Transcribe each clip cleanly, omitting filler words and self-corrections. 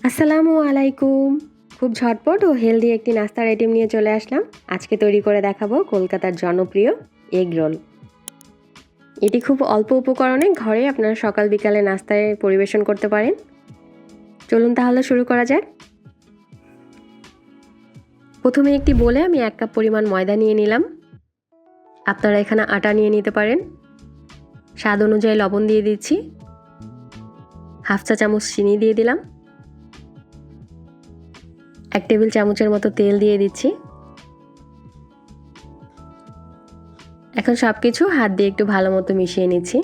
আসসালামু আলাইকুম। খুব ঝটপট ও হেলদি একটি নাস্তার আইটেম নিয়ে চলে আসলাম। আজকে তৈরি করে দেখাবো কলকাতার জনপ্রিয় এগ রোল। এটি খুব অল্প উপকরণে ঘরে আপনারা সকাল বিকালে নাস্তায় পরিবেশন করতে পারেন। চলুন তাহলে শুরু করা যাক। প্রথমে একটি বোলে আমি 1 কাপ পরিমাণ ময়দা নিয়ে নিলাম। আপনারা এখানে আটা নিয়ে নিতে পারেন। স্বাদ অনুযায়ী লবণ দিয়ে দিচ্ছি। হাফ চা চামচ চিনি দিয়ে দিলাম। 1 টেবিল চামচের মতো তেল দিয়ে দিচ্ছি। এখন সবকিছু হাত দিয়ে একটু ভালো মতো মিশিয়ে নিচ্ছি।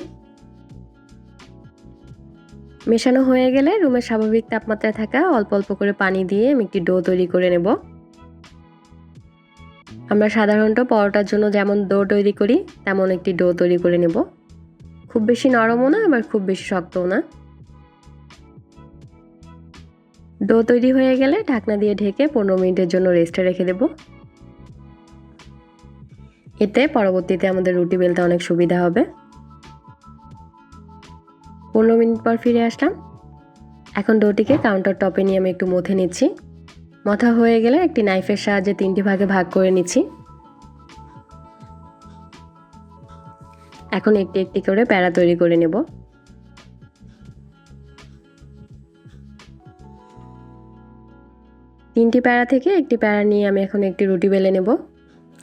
মেশানো হয়ে গেলে রুমের স্বাভাবিক তাপমাত্রায় থাকা অল্প অল্প করে পানি দিয়ে আমি একটি ডো তৈরি করে নেব। আমরা সাধারণত পরোটার জন্য যেমন ডো তৈরি করি তেমন একটি ডো তৈরি করে নেব। খুব বেশি নরমও না আবার খুব বেশি শক্তও না। ডো তৈরি হয়ে গেলে ঢাকনা দিয়ে ঢেকে 15 মিনিটের জন্য রেস্টে রেখে দেব। এতে পরবর্তীতে আমাদের রুটি বেলতে অনেক সুবিধা হবে। 15 মিনিট পর ফিরে আসলাম। এখন ডোটিকে কাউন্টার টপে নিয়ে আমি একটু মথে নিচ্ছি। মথা হয়ে গেলে একটি নাইফের সাহায্যে 3টি ভাগে ভাগ করে নিচ্ছি। এখন একটি একটি করে প্যারা তৈরি করে নেব। তিনটি প্যারা থেকে একটি প্যারা নিয়ে আমি এখন একটি রুটি বেলে নেব।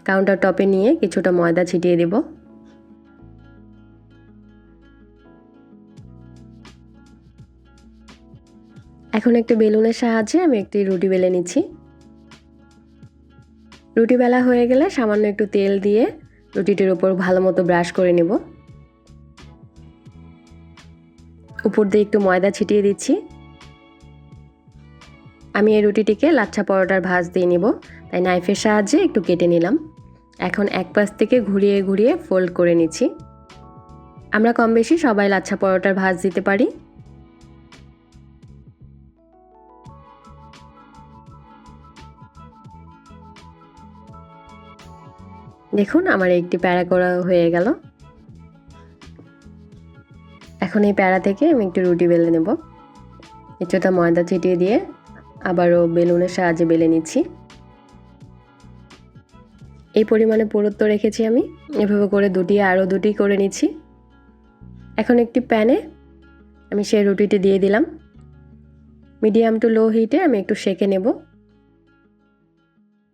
কাউন্টার টপে নিয়ে কিছুটা ময়দা ছিটিয়ে দেব। এখন একটি বেলুনের সাহায্যে আমি একটি রুটি বেলে নিচ্ছি। রুটি বেলা হয়ে গেলে সামান্য একটু তেল দিয়ে রুটিটির উপর ভালো মতো ব্রাশ করে নেব। উপর দিয়ে একটু ময়দা ছিটিয়ে দিচ্ছি। আমি এই রুটিটিকে লাচ্ছা পরোটার ভাঁজ দিয়ে নেব, তাই নাইফের সাহায্যে একটু কেটে নিলাম। এখন এক পাশ থেকে ঘুরিয়ে ঘুরিয়ে ফোল্ড করে নিচ্ছি। আমরা কম বেশি সবাই লাচ্ছা পরোটার ভাঁজ দিতে পারি। দেখুন আমার একটি প্যারা করা হয়ে গেল। এখন এই প্যারা থেকে আমি একটু রুটি বেলে নেব। কিছুটা ময়দা ছিটিয়ে দিয়ে আবারও বেলুনের সাহায্যে বেলে নিচ্ছি। এই পরিমাণে পুরুত্ব রেখেছি আমি। এভাবে করে আরও দুটি করে নিচ্ছি। এখন একটি প্যানে আমি সেই রুটিটি দিয়ে দিলাম। মিডিয়াম টু লো হিটে আমি একটু সেঁকে নেব।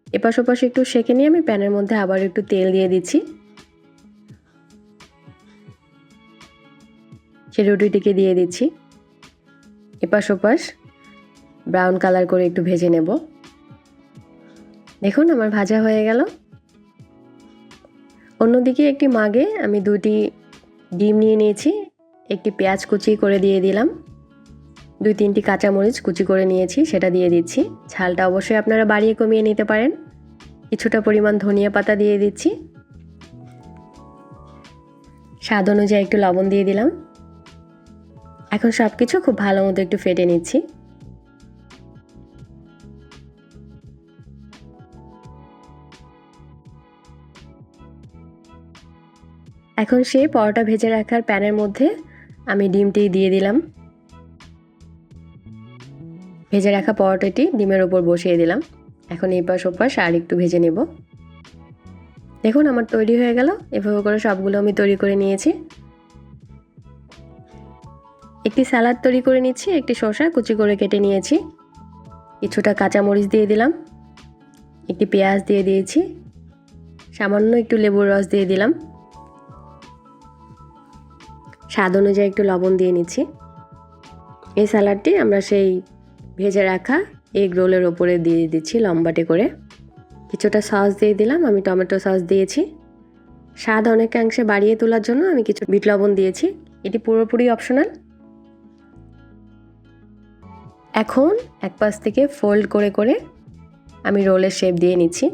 এপাশ ওপাশ একটু সেঁকে নিয়ে আমি প্যানের মধ্যে আবার একটু তেল দিয়ে দিচ্ছি। সেই রুটিটিকে দিয়ে দিচ্ছি। এপাশ ওপাশ ব্রাউন কালার করে একটু ভেজে নেব। দেখুন আমার ভাজা হয়ে গেল। অন্যদিকে একটি মাগে আমি 2টি ডিম নিয়ে নিয়েছি। একটি পেঁয়াজ কুচি করে দিয়ে দিলাম। 2-3টি কাঁচামরিচ কুচি করে নিয়েছি, সেটা দিয়ে দিচ্ছি। ঝালটা অবশ্যই আপনারা বাড়িয়ে কমিয়ে নিতে পারেন। কিছুটা পরিমাণ ধনিয়া পাতা দিয়ে দিচ্ছি। স্বাদ অনুযায়ী একটু লবণ দিয়ে দিলাম। এখন সব কিছু খুব ভালো মতো একটু ফেটে নিচ্ছি। এখন সেই পরোটা ভেজে রাখার প্যানের মধ্যে আমি ডিমটি দিয়ে দিলাম। ভেজে রাখা পরোটাটি ডিমের ওপর বসিয়ে দিলাম। এখন এই পাশ ওপাশ আর একটু ভেজে নেব। দেখুন আমার তৈরি হয়ে গেল। এভাবে করে সবগুলো আমি তৈরি করে নিয়েছি। একটি স্যালাড তৈরি করে নিচ্ছি। একটি শসা কুচি করে কেটে নিয়েছি। কিছুটা কাঁচামরিচ দিয়ে দিলাম। একটি পেঁয়াজ দিয়ে দিয়েছি। সামান্য একটু লেবুর রস দিয়ে দিলাম। স্বাদ অনুযায়ী একটু লবণ দিয়ে নিচ্ছি। এই স্যালাডটি আমরা সেই ভেজে রাখা এগ রোলের ওপরে দিয়ে দিচ্ছি লম্বাটে করে। কিছুটা সস দিয়ে দিলাম। আমি টমেটো সস দিয়েছি। স্বাদ অনেকাংশে বাড়িয়ে তোলার জন্য আমি কিছু বিট লবণ দিয়েছি। এটি পুরোপুরি অপশনাল। এখন এক পাশ থেকে ফোল্ড করে করে আমি রোলের শেপ দিয়ে নিচ্ছি।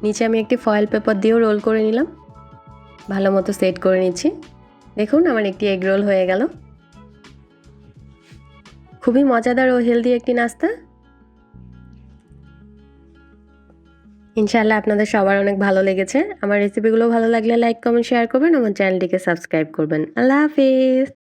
নিচে আমি একটি ফয়েল পেপার দিয়েও রোল করে নিলাম। ভালো মতো সেট করে নিচ্ছি। দেখুন আমার একটি এগ রোল হয়ে গেল। খুবই মজাদার ও হেলদি একটি নাস্তা। ইনশাআল্লাহ আপনাদের সবার অনেক ভালো লেগেছে। আমার রেসিপিগুলো ভালো লাগলে লাইক, কমেন্ট, শেয়ার করবেন। আমার চ্যানেলটিকে সাবস্ক্রাইব করবেন। আল্লাহ হাফেজ।